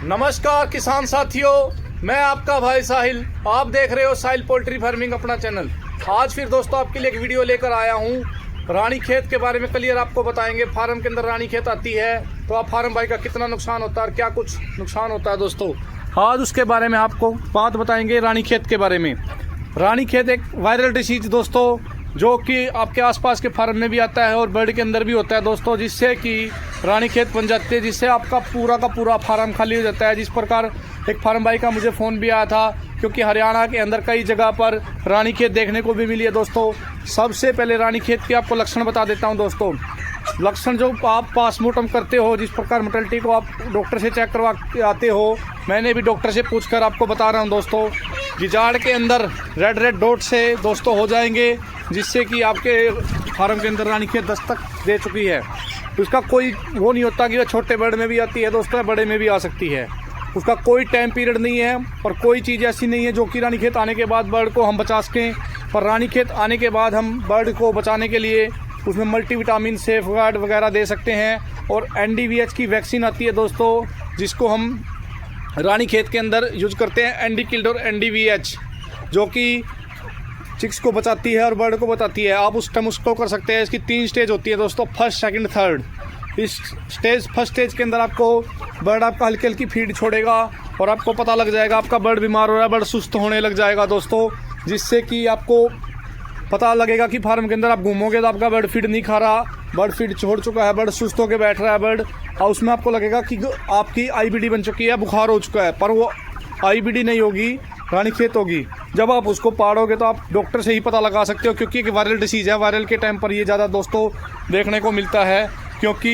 नमस्कार किसान साथियों, मैं आपका भाई साहिल। आप देख रहे हो साहिल पोल्ट्री फार्मिंग अपना चैनल। आज फिर दोस्तों आपके लिए एक वीडियो लेकर आया हूँ। रानीखेत के बारे में क्लियर आपको बताएंगे। फार्म के अंदर रानीखेत आती है तो आप फार्म भाई का कितना नुकसान होता है और क्या कुछ नुकसान होता है दोस्तों, आज उसके बारे में आपको बात बताएंगे। रानीखेत के बारे में। रानीखेत एक वायरल डिसीज दोस्तों, जो कि आपके आसपास के फार्म में भी आता है और बर्ड के अंदर भी होता है दोस्तों, जिससे कि रानीखेत बन जाती है, जिससे आपका पूरा का पूरा फार्म खाली हो जाता है। जिस प्रकार एक फार्म भाई का मुझे फ़ोन भी आया था, क्योंकि हरियाणा के अंदर कई जगह पर रानीखेत देखने को भी मिली है दोस्तों। सबसे पहले रानीखेत के आपको लक्षण बता देता हूं दोस्तों। लक्षण जो आप पोस्टमार्टम करते हो, जिस प्रकार मोर्टेलिटी को आप डॉक्टर से चेक करवा के आते हो, मैंने भी डॉक्टर से पूछकर आपको बता रहा हूं दोस्तों। गिजाड़ के अंदर रेड डॉट से दोस्तों हो जाएंगे, जिससे कि आपके फार्म के अंदर रानीखेत दस्तक दे चुकी है। उसका कोई वो नहीं होता कि वह छोटे बर्ड में भी आती है दोस्तों, बड़े में भी आ सकती है। उसका कोई टाइम पीरियड नहीं है और कोई चीज़ ऐसी नहीं है जो कि रानीखेत आने के बाद बर्ड को हम बचा सकें। पर रानीखेत आने के बाद हम बर्ड को बचाने के लिए उसमें मल्टीविटामिन सेफगार्ड वगैरह दे सकते हैं। और NDVH की वैक्सीन आती है दोस्तों, जिसको हम रानीखेत के अंदर यूज करते हैं। एंडीकिल्ड और NDVH, जो कि चिक्स को बचाती है और बर्ड को बताती है। आप उस टाइम उसको कर सकते हैं। इसकी 3 स्टेज होती है दोस्तों, फर्स्ट, सेकंड, थर्ड। इस फर्स्ट स्टेज के अंदर आपको बर्ड आपका हल्की हल्की फीड छोड़ेगा और आपको पता लग जाएगा आपका बर्ड बीमार हो रहा है, बर्ड सुस्त होने लग जाएगा दोस्तों, जिससे कि आपको पता लगेगा कि फार्म के अंदर आप घूमोगे तो आपका बर्ड फीड नहीं खा रहा, बर्ड फीड छोड़ चुका है, बर्ड सुस्त होकर बैठ रहा है बर्ड, और उसमें आपको लगेगा कि आपकी IBD बन चुकी है, बुखार हो चुका है। पर वो IBD नहीं होगी, रानीखेत होगी। जब आप उसको पाड़ोगे तो आप डॉक्टर से ही पता लगा सकते हो, क्योंकि एक वायरल डिसीज़ है। वायरल के टाइम पर ये ज़्यादा दोस्तों देखने को मिलता है, क्योंकि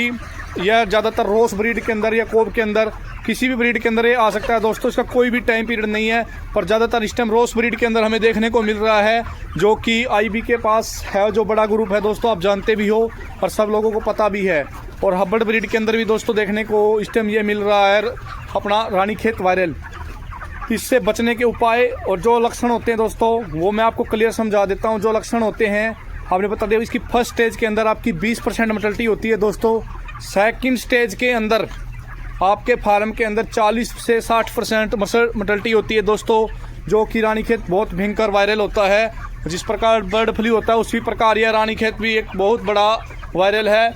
यह ज़्यादातर रोस ब्रीड के अंदर या कोब के अंदर, किसी भी ब्रीड के अंदर ये आ सकता है दोस्तों। इसका कोई भी टाइम पीरियड नहीं है, पर ज़्यादातर इस टाइम रोस ब्रीड के अंदर हमें देखने को मिल रहा है, जो कि IB के पास है, जो बड़ा ग्रुप है दोस्तों, आप जानते भी हो और सब लोगों को पता भी है। और हब्बर्ड ब्रीड के अंदर भी दोस्तों देखने को इस टाइम ये मिल रहा है अपना रानीखेत वायरल। इससे बचने के उपाय और जो लक्षण होते हैं दोस्तों, वो मैं आपको क्लियर समझा देता हूँ। जो लक्षण होते हैं आपने बता दिया। इसकी फर्स्ट स्टेज के अंदर आपकी 20% मोर्टेलिटी होती है दोस्तों। सेकंड स्टेज के अंदर आपके फार्म के अंदर 40 से 60% मोर्टेलिटी होती है दोस्तों, जो कि रानीखेत बहुत भयंकर वायरल होता है। जिस प्रकार बर्ड फ्लू होता है उसी प्रकार यह रानीखेत भी एक बहुत बड़ा वायरल है।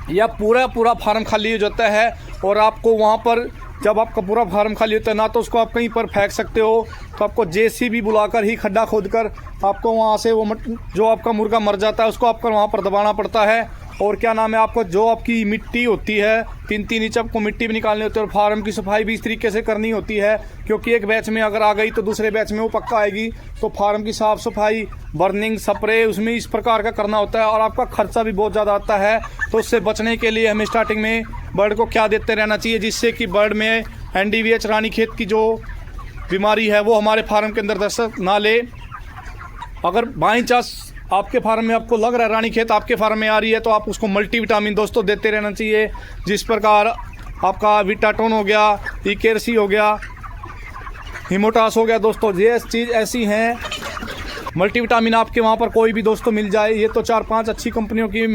यह पूरा फार्म खाली हो जाता है और आपको वहाँ पर, जब आपका पूरा फार्म खाली होता है ना, तो उसको आप कहीं पर फेंक सकते हो, तो आपको JCB बुलाकर ही खड्डा खोदकर आपको वहाँ से वो जो आपका मुर्गा मर जाता है उसको आपको वहाँ पर दबाना पड़ता है। और क्या नाम है, आपको जो आपकी मिट्टी होती है 3-3 इंच आपको मिट्टी भी निकालनी होती है। और फार्म की सफाई भी इस तरीके से करनी होती है, क्योंकि एक बैच में अगर आ गई तो दूसरे बैच में वो पक्का आएगी। तो फार्म की साफ़ सफाई, बर्निंग, स्प्रे उसमें इस प्रकार का करना होता है। और आपका खर्चा भी बहुत ज़्यादा आता है। तो उससे बचने के लिए हमें स्टार्टिंग में बर्ड को क्या देते रहना चाहिए, जिससे कि बर्ड में NDVH रानीखेत की जो बीमारी है वो हमारे फार्म के अंदर दस्तक ना ले। अगर बाई चांस आपके फार्म में आपको लग रहा है रानीखेत आपके फार्म में आ रही है, तो आप उसको मल्टीविटामिन दोस्तों देते रहना चाहिए। जिस प्रकार आपका विटाटोन हो गया, इकेरसी हो गया, हिमोटास हो गया दोस्तों, ये चीज़ ऐसी हैं। मल्टीविटामिन आपके वहाँ पर कोई भी दोस्तों मिल जाए, ये तो 4-5 अच्छी कंपनियों की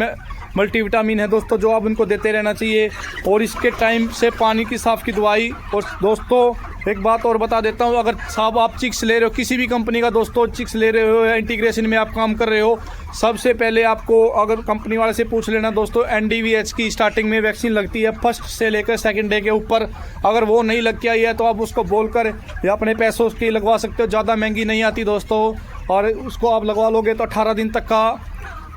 मल्टीविटामिन है दोस्तों, जो आप उनको देते रहना चाहिए। और इसके टाइम से पानी की साफ़ की दवाई। और दोस्तों एक बात और बता देता हूँ, अगर साहब आप चिक्स ले रहे हो किसी भी कंपनी का दोस्तों, चिक्स ले रहे हो या इंटीग्रेशन में आप काम कर रहे हो, सबसे पहले आपको अगर कंपनी वाले से पूछ लेना दोस्तों, NDVH की स्टार्टिंग में वैक्सीन लगती है फर्स्ट से लेकर सेकंड डे के ऊपर। अगर वो नहीं लग के आई है तो आप उसको बोलकर या अपने पैसों की लगवा सकते हो, ज़्यादा महंगी नहीं आती दोस्तों। और उसको आप लगवा लोगे तो 18 दिन तक का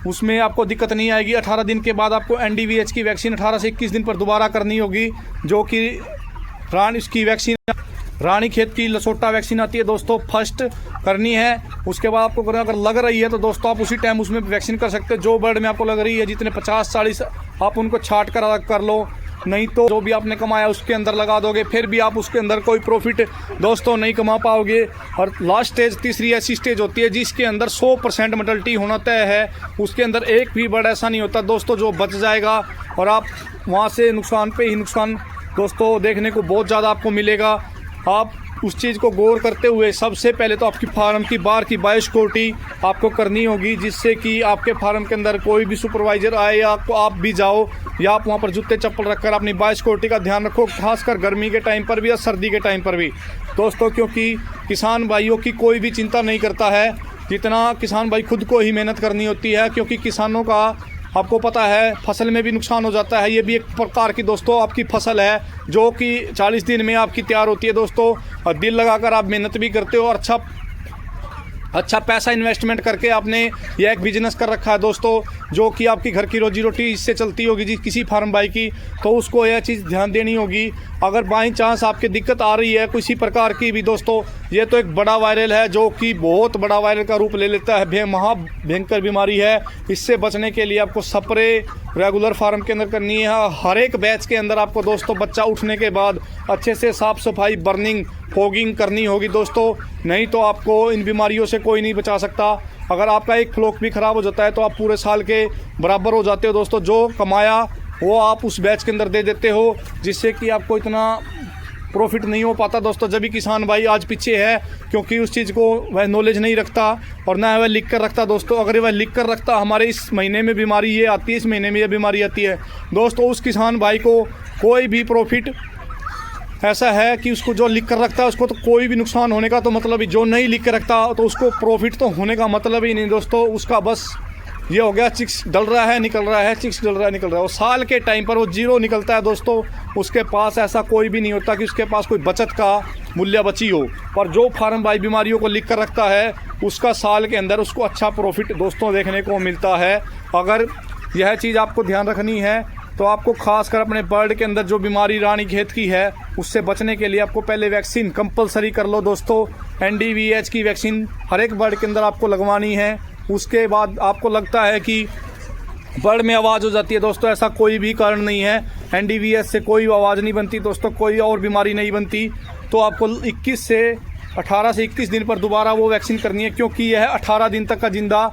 उसमें आपको दिक्कत नहीं आएगी। 18 दिन के बाद आपको NDVH की वैक्सीन 18 से 21 दिन पर दोबारा करनी होगी, जो कि इसकी वैक्सीन रानीखेत की लसोटा वैक्सीन आती है दोस्तों, फर्स्ट करनी है। उसके बाद आपको अगर लग रही है तो दोस्तों आप उसी टाइम उसमें वैक्सीन कर सकते हो। जो बर्ड में आपको लग रही है, जितने 50-40 आप उनको छाट कर लो, नहीं तो जो भी आपने कमाया उसके अंदर लगा दोगे, फिर भी आप उसके अंदर कोई प्रॉफिट दोस्तों नहीं कमा पाओगे। और लास्ट स्टेज, तीसरी ऐसी स्टेज होती है जिसके अंदर 100% मोर्टेलिटी होना तय है। उसके अंदर एक भी बर्ड ऐसा नहीं होता दोस्तों जो बच जाएगा, और आप वहाँ से नुकसान पे ही नुकसान दोस्तों देखने को बहुत ज़्यादा आपको मिलेगा। आप उस चीज़ को गौर करते हुए सबसे पहले तो आपकी फार्म की बाहर की बायोसिक्योरिटी आपको करनी होगी, जिससे कि आपके फार्म के अंदर कोई भी सुपरवाइज़र आए या आप भी जाओ या आप वहाँ पर जूते चप्पल रखकर अपनी बायोसिक्योरिटी का ध्यान रखो, खासकर गर्मी के टाइम पर भी या सर्दी के टाइम पर भी दोस्तों। क्योंकि किसान भाइयों की कोई भी चिंता नहीं करता है जितना किसान भाई खुद को ही मेहनत करनी होती है, क्योंकि किसानों का आपको पता है फसल में भी नुकसान हो जाता है। ये भी एक प्रकार की दोस्तों आपकी फसल है जो कि 40 दिन में आपकी तैयार होती है दोस्तों, और दिल लगाकर आप मेहनत भी करते हो और अच्छा पैसा इन्वेस्टमेंट करके आपने यह एक बिजनेस कर रखा है दोस्तों, जो कि आपकी घर की रोजी रोटी इससे चलती होगी जी किसी फार्म भाई की, तो उसको यह चीज़ ध्यान देनी होगी। अगर बाई चांस आपके दिक्कत आ रही है किसी प्रकार की भी दोस्तों, ये तो एक बड़ा वायरल है जो कि बहुत बड़ा वायरल का रूप ले लेता है, महा भयंकर बीमारी है। इससे बचने के लिए आपको स्प्रे रेगुलर फार्म के अंदर करनी है। हर एक बैच के अंदर आपको दोस्तों बच्चा उठने के बाद अच्छे से साफ़ सफाई बर्निंग फॉगिंग करनी होगी दोस्तों, नहीं तो आपको इन बीमारियों से कोई नहीं बचा सकता। अगर आपका एक फ्लोक भी ख़राब हो जाता है तो आप पूरे साल के बराबर हो जाते हो दोस्तों। जो कमाया वो आप उस बैच के अंदर दे देते हो, जिससे कि आपको इतना प्रॉफिट नहीं हो पाता दोस्तों। जब भी किसान भाई आज पीछे है क्योंकि उस चीज़ को वह नॉलेज नहीं रखता और ना वह लिख कर रखता दोस्तों। अगर वह लिख कर रखता हमारे इस महीने में बीमारी ये आती है, इस महीने में ये बीमारी आती है दोस्तों, उस किसान भाई को कोई भी प्रॉफिट ऐसा है कि उसको जो लिख कर रखता है उसको तो कोई भी नुकसान होने का तो मतलब ही, जो नहीं लिख कर रखता तो उसको प्रॉफिट तो होने का मतलब ही नहीं दोस्तों। उसका बस ये हो गया चिक्स डल रहा है निकल रहा है, चिक्स डल रहा है निकल रहा है। वो साल के टाइम पर वो जीरो निकलता है दोस्तों। उसके पास ऐसा कोई भी नहीं होता कि उसके पास कोई बचत का मूल्य बची हो। पर जो फार्म भाई बीमारियों को लिख कर रखता है उसका साल के अंदर उसको अच्छा प्रॉफिट दोस्तों देखने को मिलता है। अगर यह चीज़ आपको ध्यान रखनी है तो आपको खासकर अपने बर्ड के अंदर जो बीमारी रानीखेत की है उससे बचने के लिए आपको पहले वैक्सीन कंपलसरी कर लो दोस्तों। NDVH की वैक्सीन हर एक बर्ड के अंदर आपको लगवानी है। उसके बाद आपको लगता है कि बर्ड में आवाज़ हो जाती है दोस्तों, ऐसा कोई भी कारण नहीं है। NDVH से कोई आवाज़ नहीं बनती दोस्तों, कोई और बीमारी नहीं बनती। तो आपको 18 से 21 दिन पर दोबारा वो वैक्सीन करनी है, क्योंकि यह 18 दिन तक का जिंदा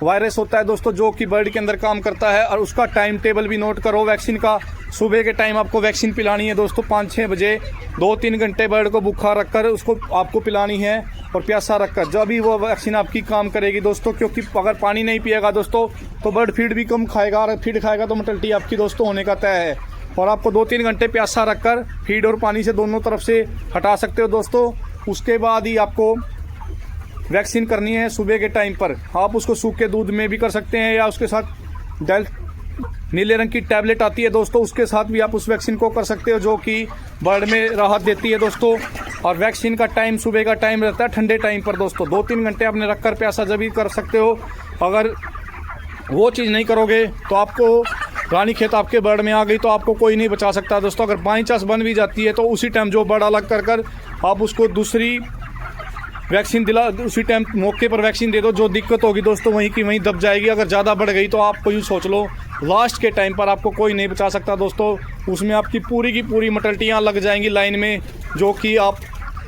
वायरस होता है दोस्तों जो कि बर्ड के अंदर काम करता है। और उसका टाइम टेबल भी नोट करो वैक्सीन का। सुबह के टाइम आपको वैक्सीन पिलानी है दोस्तों 5-6 बजे, 2-3 घंटे बर्ड को भूखा रखकर उसको आपको पिलानी है और प्यासा रखकर, जब भी वो वैक्सीन आपकी काम करेगी दोस्तों। क्योंकि अगर पानी नहीं पिएगा दोस्तों तो बर्ड फीड भी कम खाएगा, और फीड खाएगा तो मोर्टेलिटी आपकी दोस्तों होने का तय है। और आपको 2-3 घंटे प्यासा रखकर फीड और पानी से दोनों तरफ से हटा सकते हो दोस्तों। उसके बाद ही आपको वैक्सीन करनी है सुबह के टाइम पर। आप उसको सूखे दूध में भी कर सकते हैं या उसके साथ नीले रंग की टैबलेट आती है दोस्तों, उसके साथ भी आप उस वैक्सीन को कर सकते हो, जो कि बर्ड में राहत देती है दोस्तों। और वैक्सीन का टाइम सुबह का टाइम रहता है ठंडे टाइम पर दोस्तों। 2-3 घंटे आपने रखकर प्यासा जब भी कर सकते हो। अगर वो चीज़ नहीं करोगे तो आपको रानीखेत आपके बर्ड में आ गई तो आपको कोई नहीं बचा सकता दोस्तों। अगर बाई चांस बन भी जाती है तो उसी टाइम जो बर्ड अलग कर आप उसको दूसरी वैक्सीन उसी टाइम मौके पर वैक्सीन दे दो। जो दिक्कत होगी दोस्तों वहीं की वहीं दब जाएगी। अगर ज़्यादा बढ़ गई तो आपको यूँ सोच लो लास्ट के टाइम पर आपको कोई नहीं बचा सकता दोस्तों। उसमें आपकी पूरी की पूरी मोर्टेलिटियाँ लग जाएंगी लाइन में, जो कि आप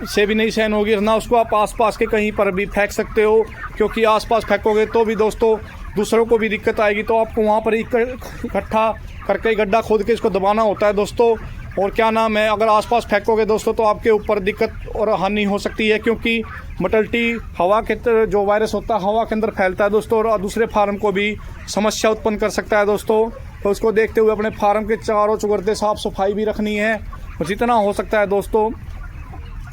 से भी नहीं सहन होगी। ना उसको आप आसपास के कहीं पर भी फेंक सकते हो, क्योंकि आसपास फेंकोगे तो भी दोस्तों दूसरों को भी दिक्कत आएगी। तो आपको वहाँ पर इकट्ठा करके गड्ढा खोद के इसको दबाना होता है दोस्तों। और क्या नाम है, अगर आसपास फेंकोगे दोस्तों तो आपके ऊपर दिक्कत और हानि हो सकती है, क्योंकि मोर्टेलिटी हवा के जो वायरस होता है हवा के अंदर फैलता है दोस्तों, और दूसरे फार्म को भी समस्या उत्पन्न कर सकता है दोस्तों। तो उसको देखते हुए अपने फार्म के चारों चुगरते साफ सफाई भी रखनी है। और जितना हो सकता है दोस्तों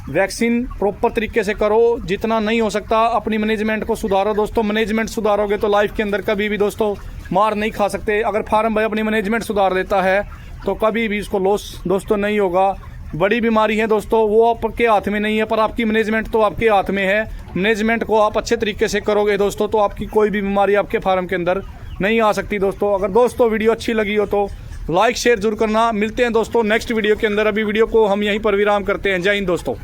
वैक्सीन प्रॉपर तरीके से करो, जितना नहीं हो सकता अपनी मैनेजमेंट को सुधारो दोस्तों। मैनेजमेंट सुधारोगे तो लाइफ के अंदर कभी भी दोस्तों मार नहीं खा सकते। अगर फार्म भाई अपनी मैनेजमेंट सुधार लेता है तो कभी भी इसको लॉस दोस्तों नहीं होगा। बड़ी बीमारी है दोस्तों, वो आपके हाथ में नहीं है, पर आपकी मैनेजमेंट तो आपके हाथ में है। मैनेजमेंट को आप अच्छे तरीके से करोगे दोस्तों तो आपकी कोई भी बीमारी आपके फार्म के अंदर नहीं आ सकती दोस्तों। अगर दोस्तों वीडियो अच्छी लगी हो तो लाइक शेयर जरूर करना। मिलते हैं दोस्तों नेक्स्ट वीडियो के अंदर। अभी वीडियो को हम यहीं पर विराम करते हैं। जय हिंद दोस्तों।